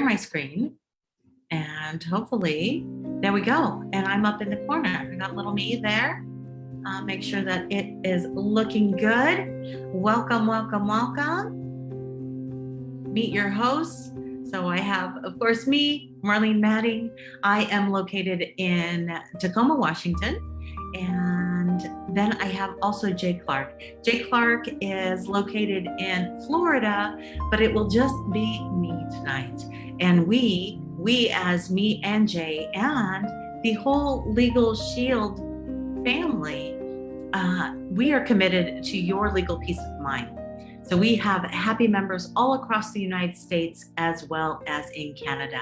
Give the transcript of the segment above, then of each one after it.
my screen, and hopefully, there we go. And I'm up in the corner. We got little me there. Make sure that it is looking good. Welcome, welcome, welcome. Meet your hosts. So I have, of course, me, Marlene Madding. I am located in Tacoma, Washington. And then I have also Jay Clark. Jay Clark is located in Florida, but it will just be me tonight. And we as me and Jay and the whole LegalShield family, we are committed to your legal peace of mind. So we have happy members all across the United States as well as in Canada.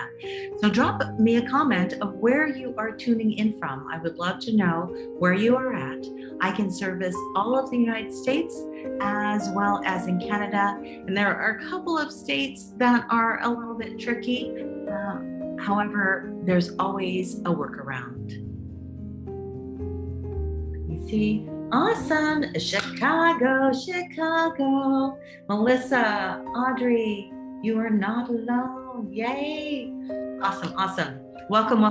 So drop me a comment of where you are tuning in from. I would love to know where you are at. I can service all of the United States as well as in Canada. And there are a couple of states that are a little bit tricky. However, there's always a workaround. You see? Awesome. Chicago. Melissa, Audrey, you are not alone. Yay. Awesome. Welcome.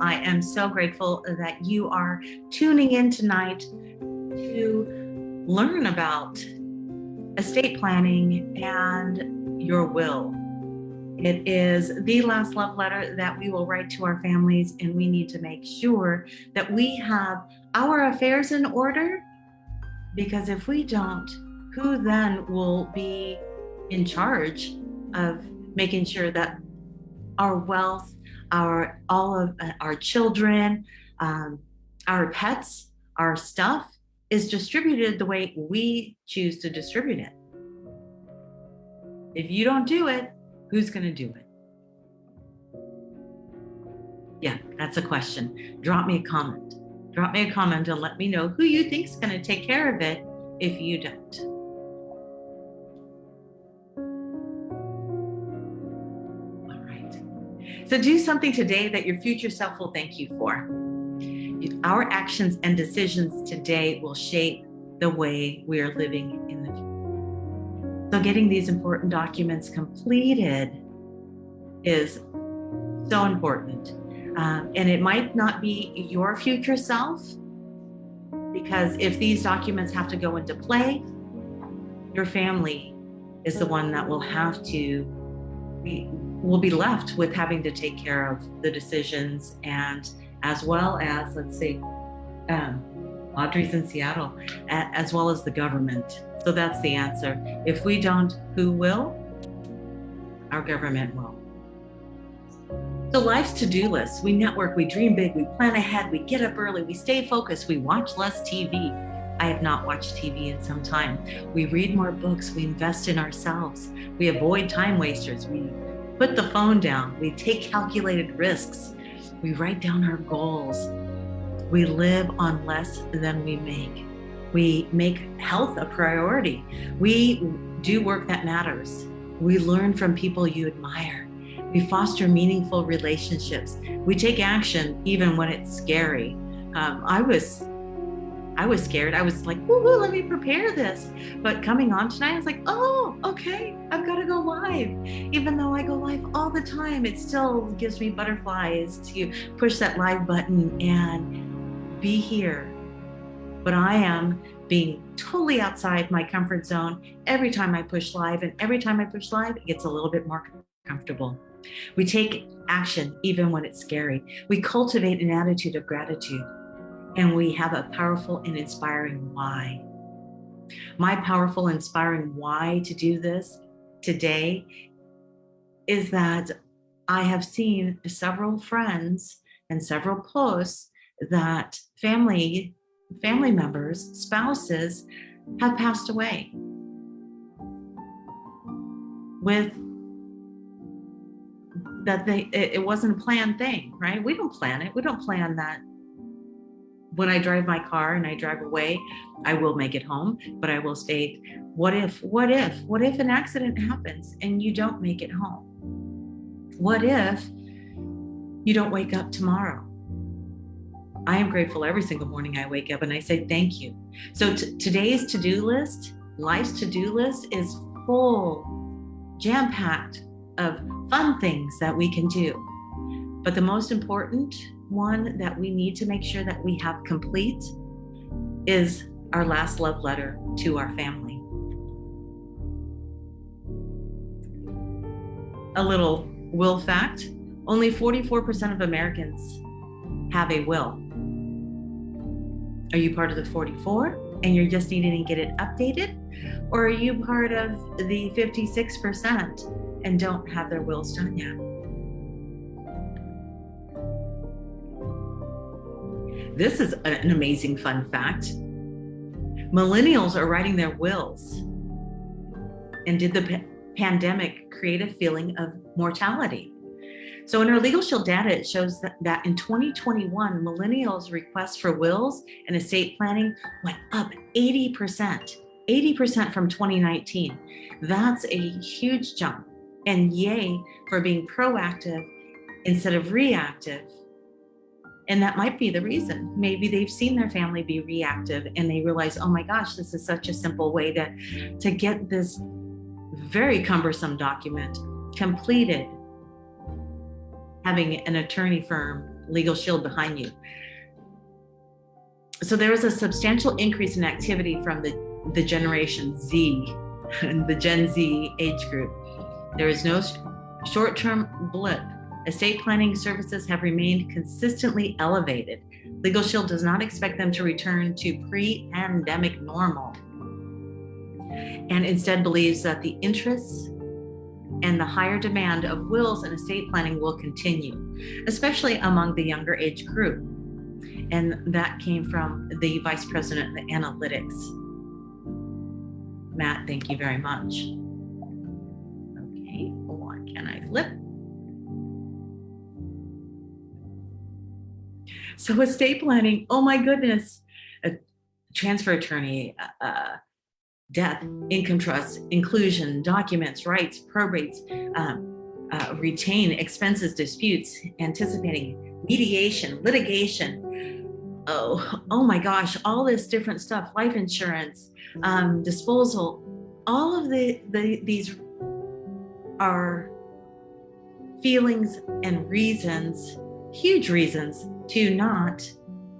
I am so grateful that you are tuning in tonight to learn about estate planning and your will. It is the last love letter that we will write to our families, and we need to make sure that we have our affairs in order, because if we don't, who then will be in charge of making sure that our wealth, all of our children, our pets, our stuff is distributed the way we choose to distribute it? If you don't do it, who's going to do it? Yeah, that's a question. Drop me a comment and let me know who you think is going to take care of it if you don't. All right. So do something today that your future self will thank you for. Our actions and decisions today will shape the way we are living in the future. So getting these important documents completed is so important. And it might not be your future self, because if these documents have to go into play, your family is the one that will be left with having to take care of the decisions, and as well as, let's say, Audrey's in Seattle, as well as the government. So that's the answer. If we don't, who will? Our government will. So life's to-do lists. We network, we dream big, we plan ahead, we get up early, we stay focused, we watch less TV. I have not watched TV in some time. We read more books, we invest in ourselves, we avoid time wasters, we put the phone down, we take calculated risks, we write down our goals, we live on less than we make. We make health a priority. We do work that matters. We learn from people you admire. We foster meaningful relationships. We take action even when it's scary. I was scared. I was like, woo, let me prepare this. But coming on tonight, I was like, oh, okay, I've got to go live. Even though I go live all the time, it still gives me butterflies to push that live button and be here. But I am being totally outside my comfort zone every time I push live, and every time I push live, it gets a little bit more comfortable. We take action even when it's scary. We cultivate an attitude of gratitude, and we have a powerful and inspiring why. My powerful, inspiring why to do this today is that I have seen several friends and several posts that family members, spouses have passed away with that it wasn't a planned thing, right? We don't plan it. We don't plan that when I drive my car and I drive away, I will make it home, but I will state, what if an accident happens and you don't make it home? What if you don't wake up tomorrow? I am grateful every single morning I wake up and I say thank you. So today's to-do list, life's to-do list is full, jam-packed of fun things that we can do. But the most important one that we need to make sure that we have complete is our last love letter to our family. A little will fact, only 44% of Americans have a will. Are you part of the 44 and you're just needing to get it updated? Or are you part of the 56% and don't have their wills done yet? This is an amazing fun fact. Millennials are writing their wills. And did the pandemic create a feeling of mortality? So in our LegalShield data, it shows that in 2021, millennials' requests for wills and estate planning went up 80% from 2019. That's a huge jump. And yay for being proactive instead of reactive. And that might be the reason. Maybe they've seen their family be reactive and they realize, oh my gosh, this is such a simple way to get this very cumbersome document completed, having an attorney firm, LegalShield, behind you. So there was a substantial increase in activity from the Generation Z, the Gen Z age group. There is no short-term blip. Estate planning services have remained consistently elevated. LegalShield does not expect them to return to pre-pandemic normal, and instead believes that the interests and the higher demand of wills and estate planning will continue, especially among the younger age group. And that came from the Vice President of Analytics. Matt, thank you very much. Okay, what can I flip? So estate planning, oh my goodness, a transfer attorney, death, income trust, inclusion, documents, rights, probates, retain, expenses, disputes, anticipating, mediation, litigation. Oh my gosh, all this different stuff, life insurance, disposal, all of these are feelings and reasons, huge reasons to not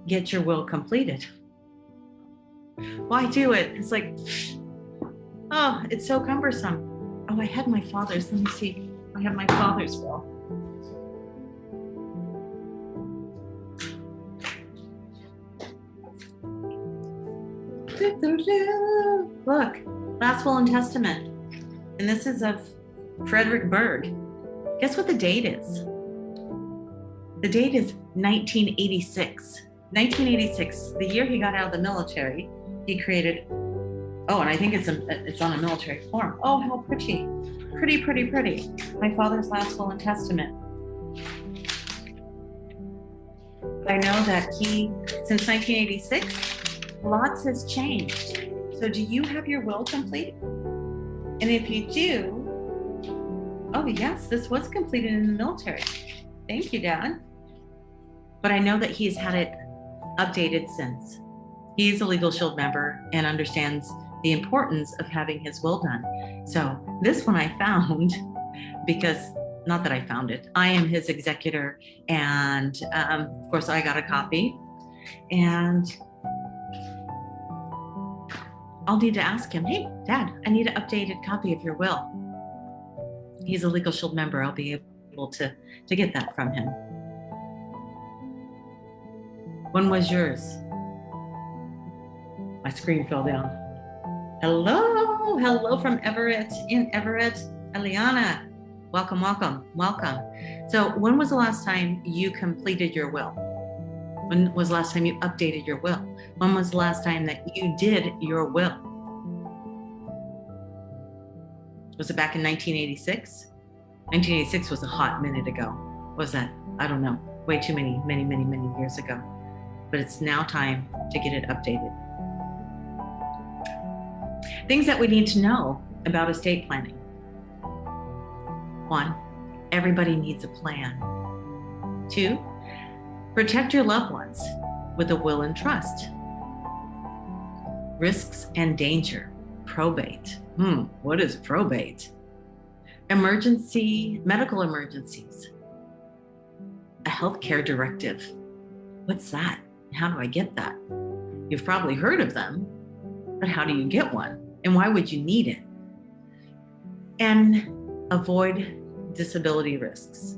get your will completed. Why do it? It's like, oh, it's so cumbersome. Oh, I had my father's. Let me see. I have my father's will. Look, last will and testament. And this is of Frederick Berg. Guess what the date is? The date is 1986. 1986, the year he got out of the military, he created, oh, and I think it's on a military form. Oh, how pretty. Pretty, pretty, pretty. My father's last will and testament. I know that since 1986, lots has changed. So do you have your will complete? And if you do, oh yes, this was completed in the military. Thank you, Dad. But I know that he's had it updated since. He's a LegalShield member and understands the importance of having his will done. So this one I found because, not that I found it, I am his executor, and of course I got a copy, and I'll need to ask him, hey, Dad, I need an updated copy of your will. He's a LegalShield member. I'll be able to get that from him. When was yours? My screen fell down. Hello from Everett, in Everett, Eliana. Welcome. So when was the last time you completed your will? When was the last time you updated your will? When was the last time that you did your will? Was it back in 1986? 1986 was a hot minute ago. Was that? I don't know. Way too many years ago. But it's now time to get it updated. Things that we need to know about estate planning. 1, everybody needs a plan. 2, protect your loved ones with a will and trust. Risks and danger. Probate. What is probate? medical emergencies, a healthcare directive. What's that? How do I get that? You've probably heard of them, but how do you get one? And why would you need it? And avoid disability risks,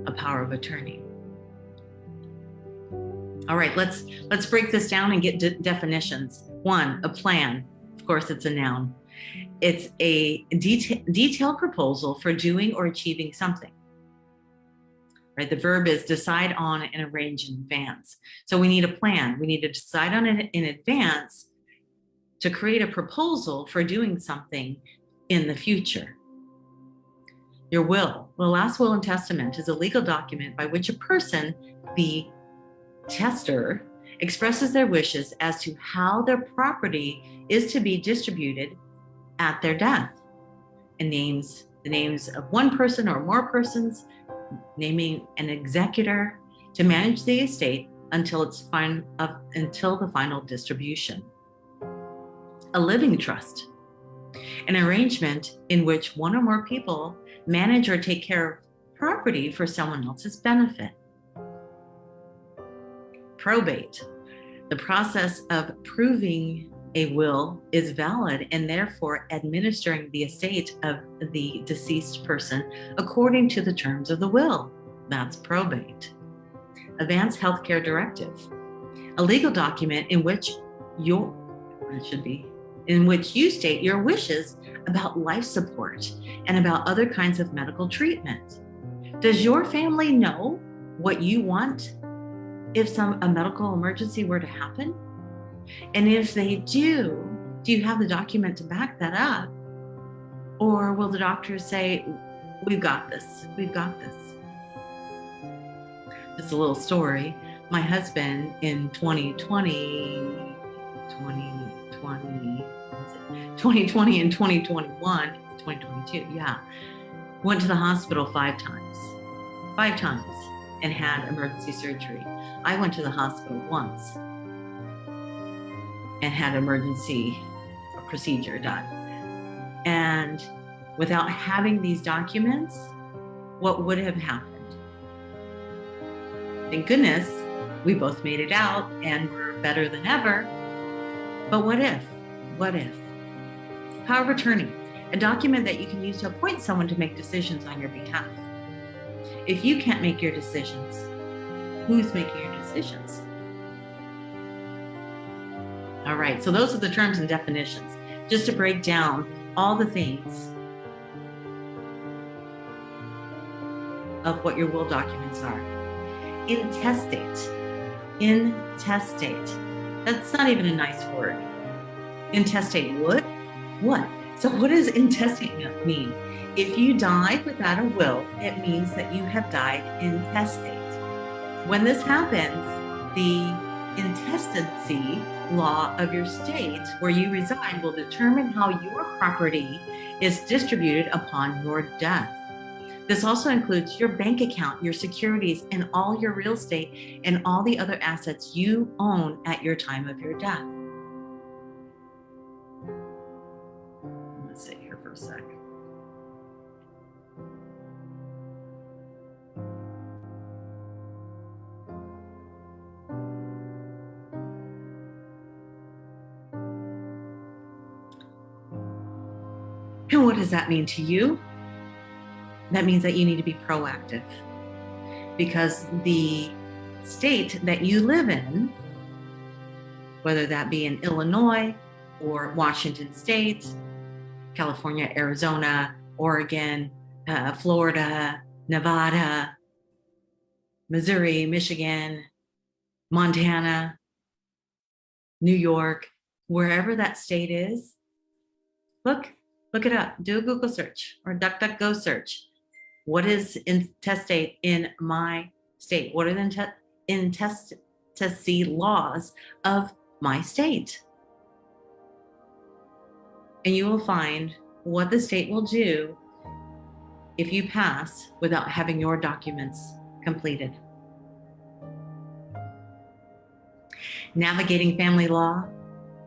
a power of attorney. All right, let's break this down and get definitions. One, a plan. Of course, it's a noun. It's a detailed proposal for doing or achieving something. Right? The verb is decide on and arrange in advance. So we need a plan. We need to decide on it in advance to create a proposal for doing something in the future. Your will. The last will and testament is a legal document by which a person, the testator, expresses their wishes as to how their property is to be distributed at their death, and names the names of one person or more persons, naming an executor to manage the estate until the final distribution. A living trust, an arrangement in which one or more people manage or take care of property for someone else's benefit. Probate, the process of proving a will is valid and therefore administering the estate of the deceased person according to the terms of the will. That's probate. Advanced healthcare directive, a legal document in which you state your wishes about life support and about other kinds of medical treatment. Does your family know what you want if a medical emergency were to happen? And if they do you have the document to back that up? Or will the doctors say, we've got this, we've got this? Just a little story. My husband in 2020 and 2021, 2022, went to the hospital 5 times and had emergency surgery. I went to the hospital once and had emergency procedure done. And without having these documents, what would have happened? Thank goodness we both made it out and we're better than ever. But what if? What if? Power of attorney, a document that you can use to appoint someone to make decisions on your behalf. If you can't make your decisions, who's making your decisions? All right, so those are the terms and definitions, just to break down all the things of what your will documents are. Intestate. That's not even a nice word. Intestate what? What? So what does intestate mean? If you died without a will, it means that you have died intestate. When this happens, the intestacy law of your state where you reside will determine how your property is distributed upon your death. This also includes your bank account, your securities, and all your real estate and all the other assets you own at your time of your death. Let's sit here for a sec. And what does that mean to you? That means that you need to be proactive, because the state that you live in, whether that be in Illinois or Washington State, California, Arizona, Oregon, Florida, Nevada, Missouri, Michigan, Montana, New York, wherever that state is, look it up, do a Google search or DuckDuckGo search. What is intestate in my state? What are the intestacy laws of my state? And you will find what the state will do if you pass without having your documents completed. Navigating family law,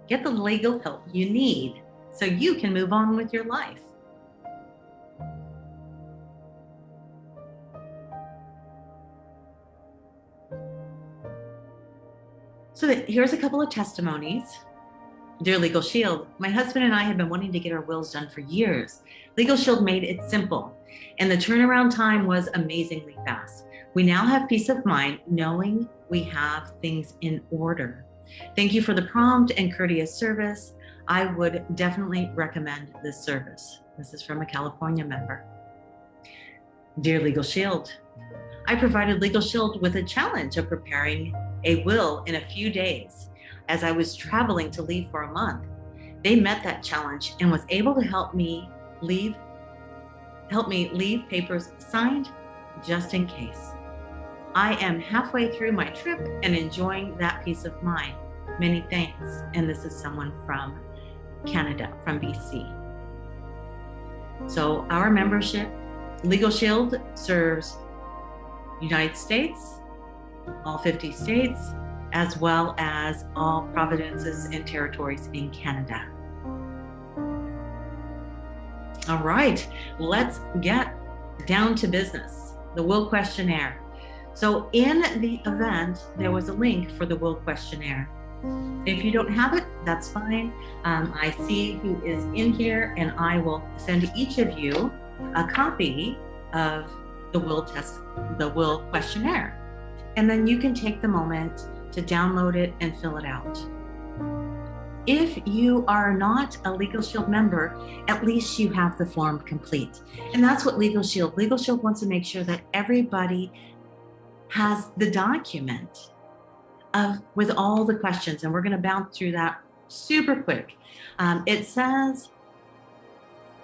get the legal help you need so you can move on with your life. So here's a couple of testimonies. Dear LegalShield, my husband and I have been wanting to get our wills done for years. LegalShield made it simple, and the turnaround time was amazingly fast. We now have peace of mind knowing we have things in order. Thank you for the prompt and courteous service. I would definitely recommend this service. This is from a California member. Dear LegalShield, I provided LegalShield with a challenge of preparing a will in a few days as I was traveling to leave for a month. They met that challenge and was able to help me leave papers signed just in case. I am halfway through my trip and enjoying that peace of mind. Many thanks. And this is someone from Canada, from BC. So our membership, LegalShield, serves United States, all 50 states, as well as all provinces and territories in Canada. All right, let's get down to business. The will questionnaire. So in the event, there was a link for the will questionnaire. If you don't have it, that's fine. I see who is in here, and I will send each of you a copy of the will questionnaire. And then you can take the moment to download it and fill it out. If you are not a LegalShield member, at least you have the form complete. And that's what LegalShield wants to make sure that everybody has the document with all the questions. And we're going to bounce through that super quick. It says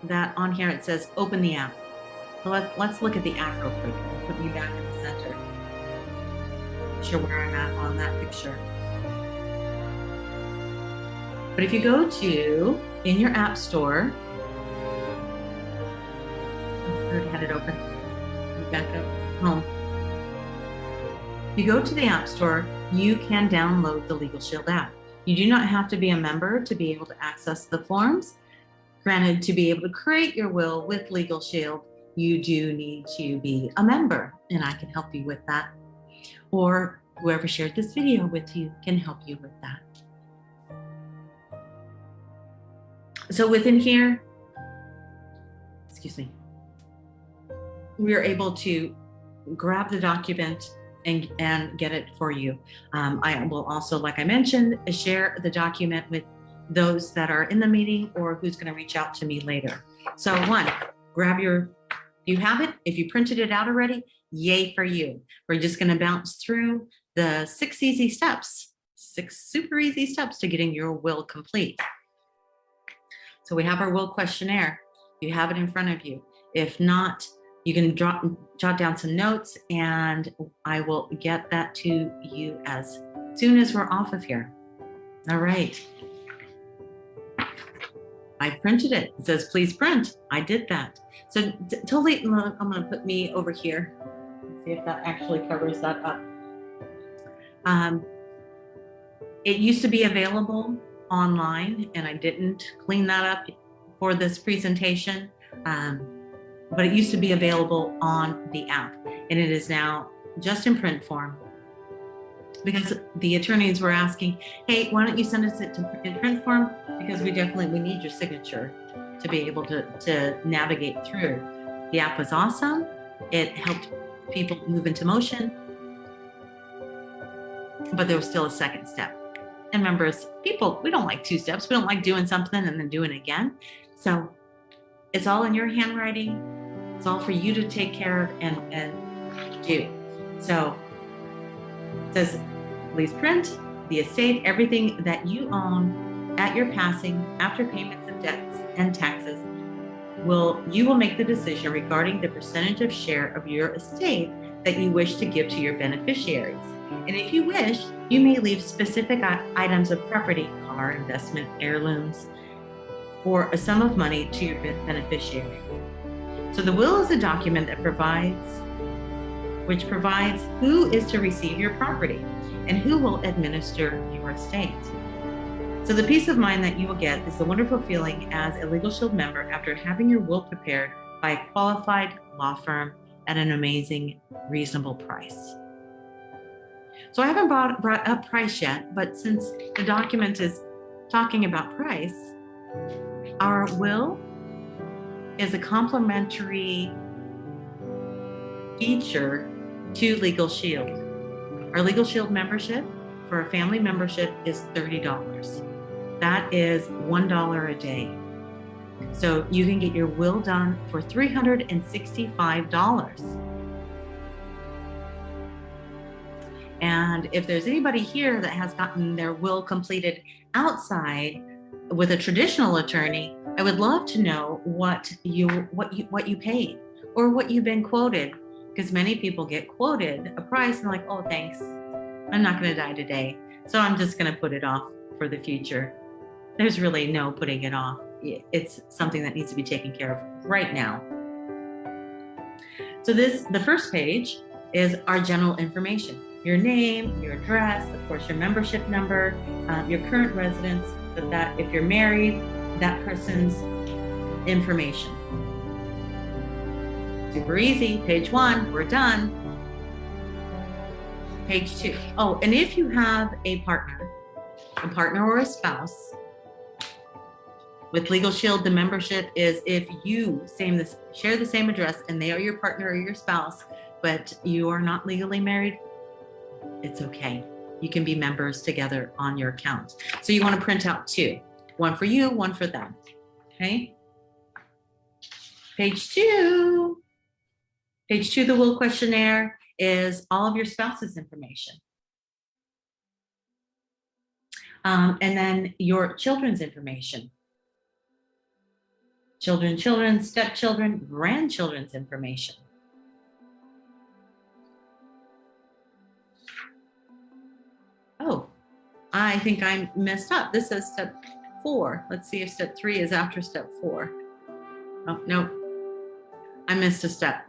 that on here, it says open the app. So let's look at the app real quick. I'll put me back in the center. Not sure where I'm at on that picture. But if you go to, in your app store, I already had it open. Back up home. You go to the app store, you can download the LegalShield app. You do not have to be a member to be able to access the forms. Granted, to be able to create your will with LegalShield, you do need to be a member, and I can help you with that. Or whoever shared this video with you can help you with that. So within here, we are able to grab the document and get it for you. I will also, like I mentioned, share the document with those that are in the meeting or who's going to reach out to me later. So one, you have it. If you printed it out already, yay for you. We're just going to bounce through the 6 super easy steps to getting your will complete. So we have our will questionnaire. You have it in front of you. If not, you can jot down some notes, and I will get that to you as soon as we're off of here. All right. I printed it. It says, please print. I did that. So totally, I'm going to put me over here. Let's see if that actually covers that up. It used to be available online, and I didn't clean that up for this presentation. But it used to be available on the app, and it is now just in print form, because the attorneys were asking, hey, why don't you send us it in print form? Because we need your signature to be able to navigate through. The app was awesome. It helped people move into motion, but there was still a second step. And members, we don't like 2 steps. We don't like doing something and then doing it again. So it's all in your handwriting. It's all for you to take care of and do. So it says, please print the estate, everything that you own at your passing after payments of debts and taxes. You will make the decision regarding the percentage of share of your estate that you wish to give to your beneficiaries. And if you wish, you may leave specific items of property, car, investment, heirlooms, or a sum of money to your beneficiary. So the will is a document that provides who is to receive your property and who will administer your estate. So the peace of mind that you will get is the wonderful feeling as a LegalShield member after having your will prepared by a qualified law firm at an amazing, reasonable price. So I haven't brought up price yet, but since the document is talking about price, our will is a complementary feature to LegalShield. Our LegalShield membership for a family membership is $30. That is $1 a day. So you can get your will done for $365. And if there's anybody here that has gotten their will completed outside with a traditional attorney, I would love to know what you paid or what you've been quoted, because many people get quoted a price and like, oh, thanks, I'm not going to die today, so I'm just going to put it off for the future. There's really no putting it off. It's something that needs to be taken care of right now. So the first page is our general information. Your name, your address, of course, your membership number, your current residence, that if you're married, that person's information. Super easy. Page 1, we're done. Page 2. Oh, and if you have a partner or a spouse, with LegalShield, the membership is if you share the same address and they are your partner or your spouse, but you are not legally married, it's okay. You can be members together on your account. So you want to print out 2, one for you, one for them. Okay. Page 2, the will questionnaire is all of your spouse's information. And then your children's information. Children, stepchildren, grandchildren's information. Oh, I think I messed up. This says step 4. Let's see if step 3 is after step 4. Oh, no, I missed a step.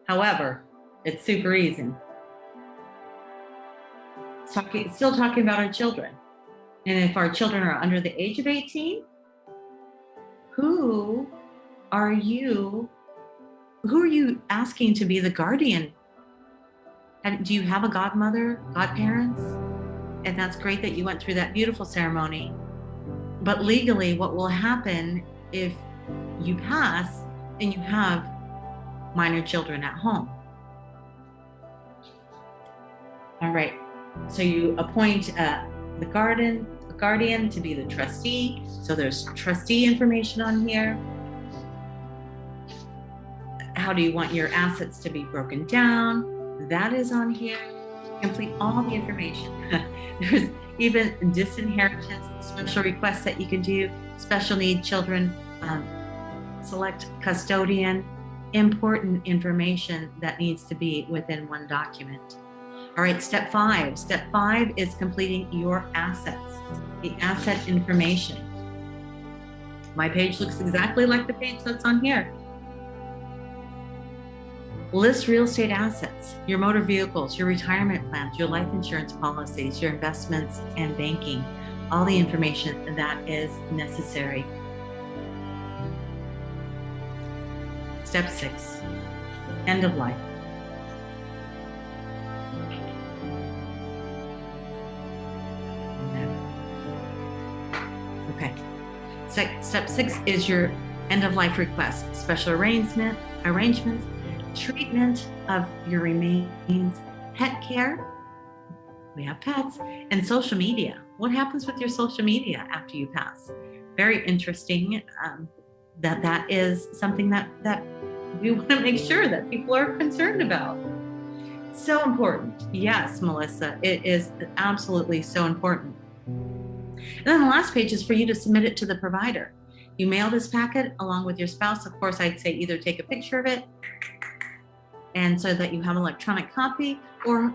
However, it's super easy. Still talking about our children. And if our children are under the age of 18, who are you asking to be the guardian? Do you have a godmother, godparents? And that's great that you went through that beautiful ceremony. But legally, what will happen if you pass and you have minor children at home? All right, so you appoint the guardian to be the trustee. So there's trustee information on here. How do you want your assets to be broken down? That is on here. Complete all the information. There's even disinheritance, special requests that you can do, special need children, select custodian, important information that needs to be within one document. All right, step 5. Step 5 is completing your assets, the asset information. My page looks exactly like the page that's on here. List real estate assets, your motor vehicles, your retirement plans, your life insurance policies, your investments and banking, all the information that is necessary. Step 6, end of life. Okay. Step 6 is your end of life request, special arrangements, treatment of your remains, pet care, we have pets, and social media. What happens with your social media after you pass? Very interesting. That is something that we want to make sure that people are concerned about. So important. Yes, Melissa, it is absolutely so important. And then the last page is for you to submit it to the provider. You mail this packet along with your spouse. Of course, I'd say either take a picture of it and so that you have an electronic copy, or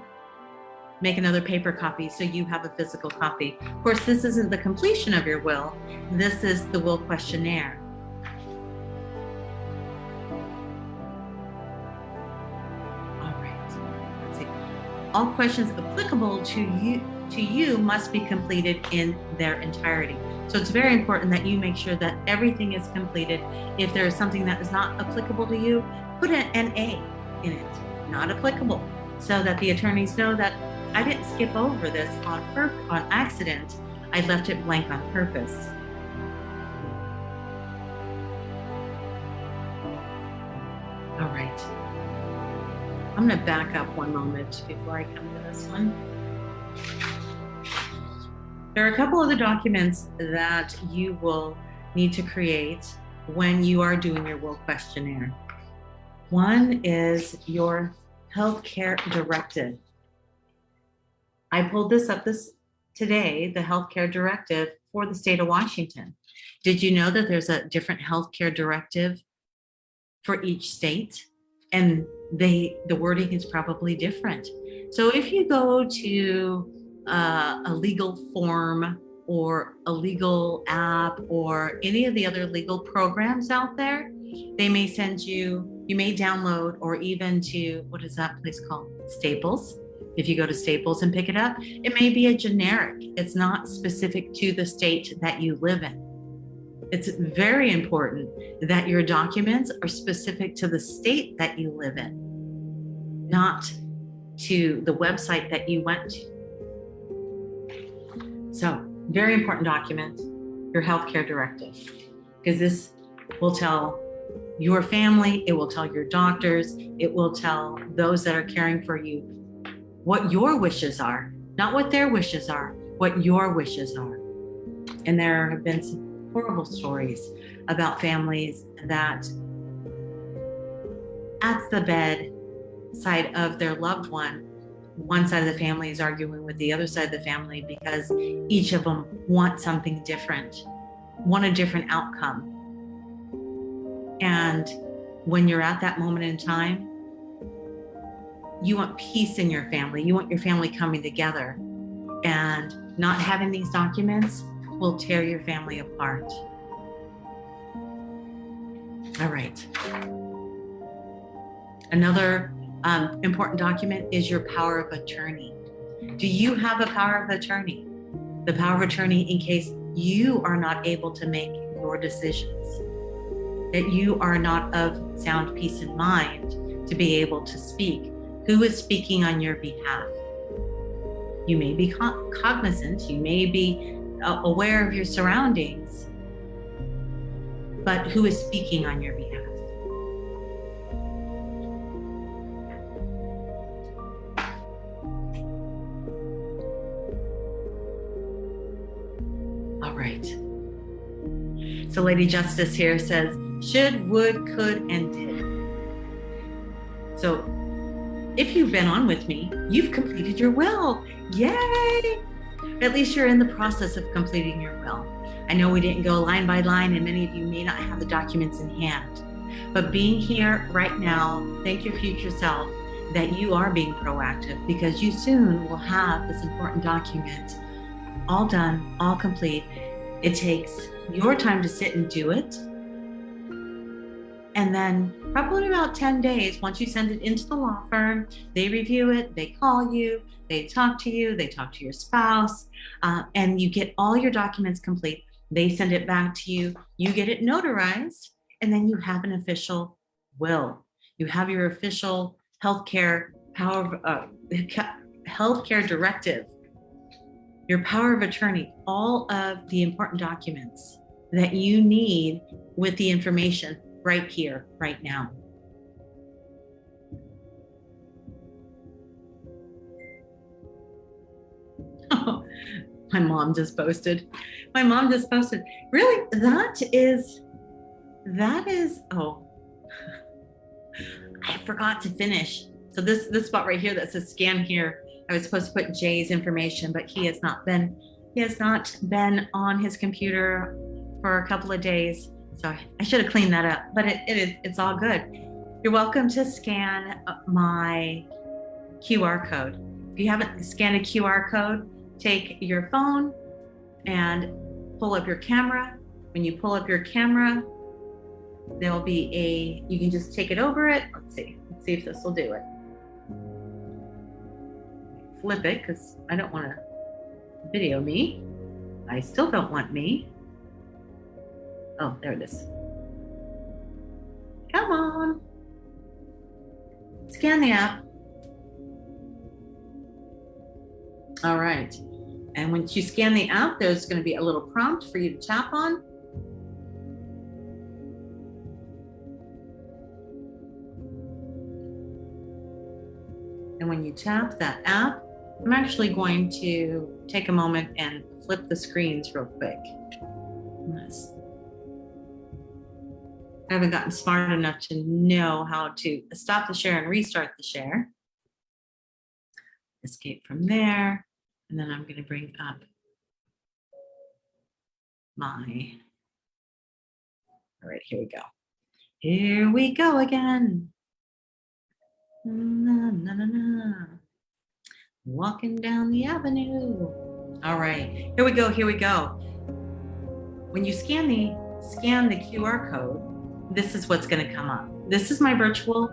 make another paper copy so you have a physical copy. Of course, this isn't the completion of your will. This is the will questionnaire. All right, let's see. All questions applicable to you must be completed in their entirety. So it's very important that you make sure that everything is completed. If there is something that is not applicable to you, put an A in it, not applicable, so that the attorneys know that I didn't skip over this on accident. I left it blank on purpose. All right. I'm going to back up one moment before I come to this one. There are a couple of the documents that you will need to create when you are doing your will questionnaire. One is your healthcare directive. I pulled this up today, the healthcare directive for the state of Washington. Did you know that there's a different healthcare directive for each state? And the wording is probably different. So if you go to a legal form or a legal app or any of the other legal programs out there, they may send you may download, or even to, what is that place called? Staples. If you go to Staples and pick it up, it may be a generic. It's not specific to the state that you live in. It's very important that your documents are specific to the state that you live in, not to the website that you went to. So, very important document, your healthcare directive, because this will tell your family, it will tell your doctors, it will tell those that are caring for you what your wishes are, not what their wishes are, what your wishes are. And there have been some horrible stories about families that at the bedside of their loved one side of the family is arguing with the other side of the family because each of them want something different, want a different outcome. And when you're at that moment in time, you want peace in your family. You want your family coming together. And not having these documents will tear your family apart. All right. Another important document is your power of attorney. Do you have a power of attorney? The power of attorney in case you are not able to make your decisions, that you are not of sound peace and mind to be able to speak. Who is speaking on your behalf? You may be cognizant, you may be aware of your surroundings, but who is speaking on your behalf? All right. So Lady Justice here says, should, would, could, and did. So if you've been on with me, you've completed your will. Yay! At least you're in the process of completing your will. I know we didn't go line by line, and many of you may not have the documents in hand. But being here right now, thank your future self that you are being proactive, because you soon will have this important document all done, all complete. It takes your time to sit and do it. And then probably about 10 days, once you send it into the law firm, they review it, they call you, they talk to you, they talk to your spouse, and you get all your documents complete. They send it back to you, you get it notarized, and then you have an official will. You have your official healthcare directive, your power of attorney, all of the important documents that you need with the information right here, right now. Oh, my mom just posted. Really? That is, oh, I forgot to finish. So this spot right here that says scan here, I was supposed to put Jay's information, but he has not been on his computer for a couple of days. So I should have cleaned that up, but it's all good. You're welcome to scan my QR code. If you haven't scanned a QR code, take your phone and pull up your camera. When you pull up your camera, there'll be you can just take it over it. Let's see if this will do it. Flip it, because I don't want to video me. I still don't want me. Oh, there it is. Come on. Scan the app. All right. And once you scan the app, there's going to be a little prompt for you to tap on. And when you tap that app, I'm actually going to take a moment and flip the screens real quick. I haven't gotten smart enough to know how to stop the share and restart the share. Escape from there. And then I'm going to bring up my, all right, here we go. Here we go again. Na, na, na, na. Walking down the avenue. All right, here we go, here we go. When you scan the QR code, this is what's going to come up. This is my virtual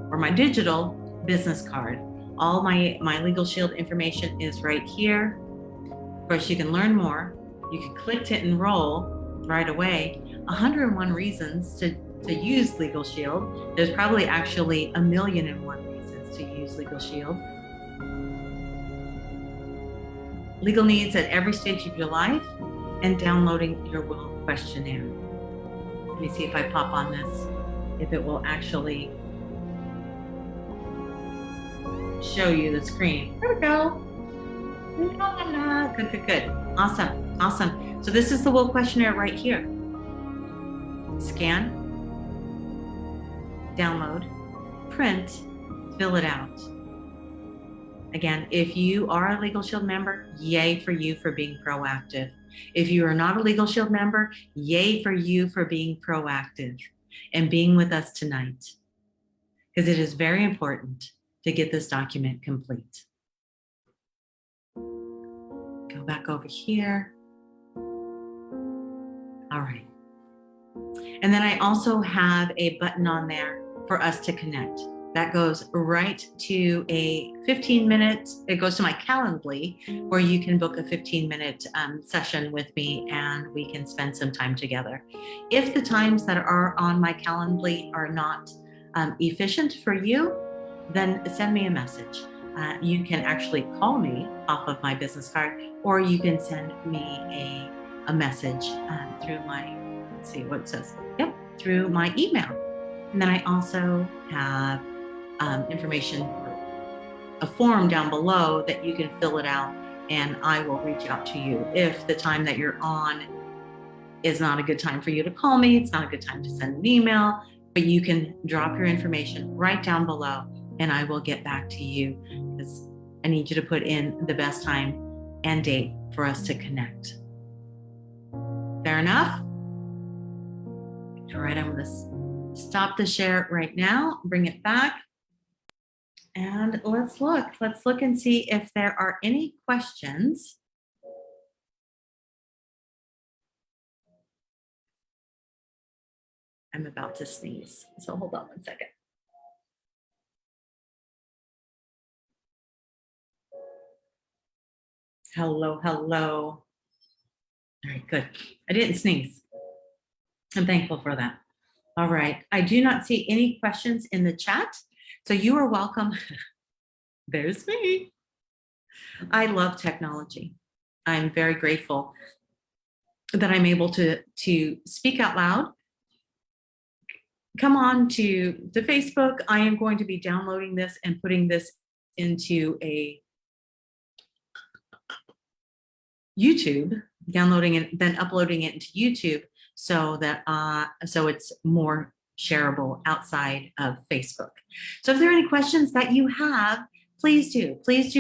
or my digital business card. All my LegalShield information is right here. Of course, you can learn more. You can click to enroll right away. 101 reasons to use LegalShield. There's probably actually 1,000,001 reasons to use LegalShield. Legal needs at every stage of your life, and downloading your will questionnaire. Let me see if I pop on this, if it will actually show you the screen. There we go. Good, good, good. Awesome, awesome. So this is the will questionnaire right here. Scan, download, print, fill it out. Again, if you are a LegalShield member, yay for you for being proactive. If you are not a LegalShield member, yay for you for being proactive and being with us tonight, because it is very important to get this document complete. Go back over here. All right. And then I also have a button on there for us to connect. That goes right to a 15-minute, it goes to my Calendly, where you can book a 15-minute session with me and we can spend some time together. If the times that are on my Calendly are not efficient for you, then send me a message. You can actually call me off of my business card, or you can send me a message through my, let's see what it says. Yep, through my email. And then I also have information, a form down below that you can fill it out, and I will reach out to you. If the time that you're on is not a good time for you to call me, it's not a good time to send an email, but you can drop your information right down below and I will get back to you, because I need you to put in the best time and date for us to connect. Fair enough? All right, I'm gonna stop the share right now, bring it back. And let's look and see if there are any questions. I'm about to sneeze, so hold on one second. Hello, hello. All right, good. I didn't sneeze. I'm thankful for that. All right, I do not see any questions in the chat, so you are welcome. There's me. I love technology. I'm very grateful that I'm able to speak out loud. Come on to the Facebook. I am going to be downloading this and putting this into a YouTube, downloading it, then uploading it into YouTube, so that so it's more shareable outside of Facebook. So if there are any questions that you have, please do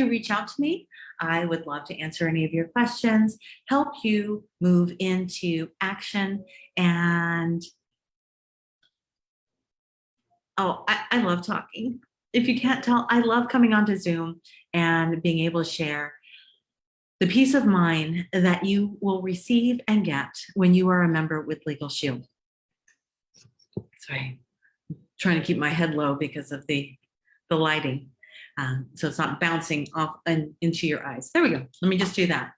reach out to me. I would love to answer any of your questions, help you move into action. And oh, I love talking. If you can't tell, I love coming onto Zoom and being able to share the peace of mind that you will receive and get when you are a member with LegalShield. Sorry, I'm trying to keep my head low because of the lighting. So it's not bouncing off and into your eyes. There we go. Let me just do that.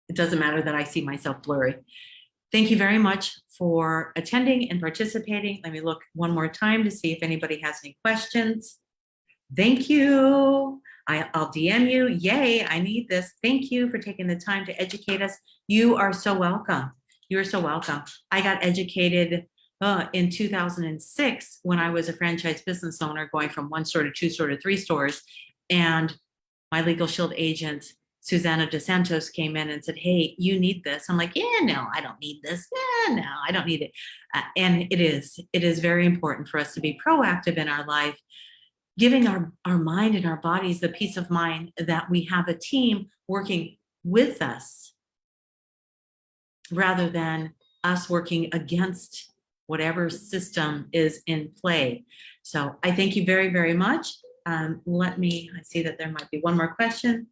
It doesn't matter that I see myself blurry. Thank you very much for attending and participating. Let me look one more time to see if anybody has any questions. Thank you. I'll DM you. Yay, I need this. Thank you for taking the time to educate us. You are so welcome. You are so welcome. I got educated in 2006 when I was a franchise business owner, going from 1 store to 2 store to 3 stores. And my LegalShield agent, Susanna DeSantos, came in and said, hey, you need this. I'm like, yeah, no, I don't need this. Yeah, no, I don't need it. And it is very important for us to be proactive in our life, giving our mind and our bodies the peace of mind that we have a team working with us rather than us working against whatever system is in play. So I thank you very, very much. I see that there might be one more question.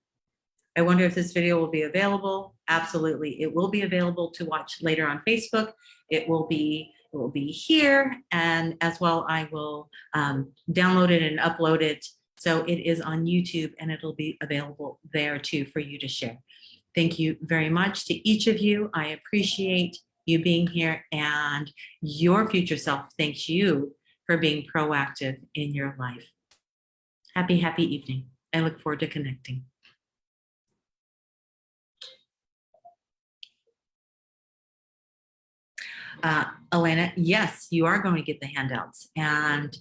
I wonder if this video will be available. Absolutely, it will be available to watch later on Facebook. It will be here, and as well, I will download it and upload it. So it is on YouTube, and it'll be available there too for you to share. Thank you very much to each of you. I appreciate you being here, and your future self thanks you for being proactive in your life. Happy evening. I look forward to connecting. Elena, yes, you are going to get the handouts, and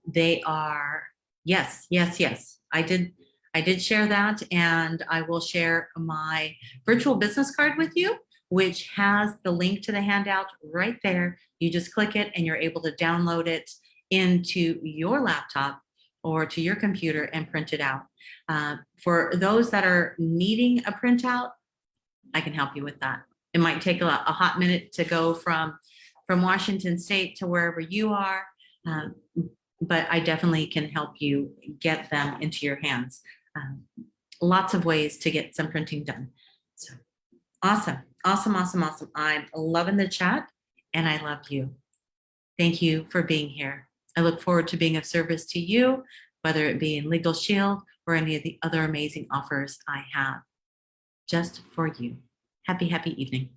they are, yes. I did share that, and I will share my virtual business card with you, which has the link to the handout right there. You just click it and you're able to download it into your laptop or to your computer and print it out. For those that are needing a printout, I can help you with that. It might take a hot minute to go from Washington State to wherever you are, but I definitely can help you get them into your hands. Lots of ways to get some printing done. So awesome. I'm loving the chat, and I love you. Thank you for being here. I look forward to being of service to you, whether it be in LegalShield or any of the other amazing offers I have just for you. Happy evening.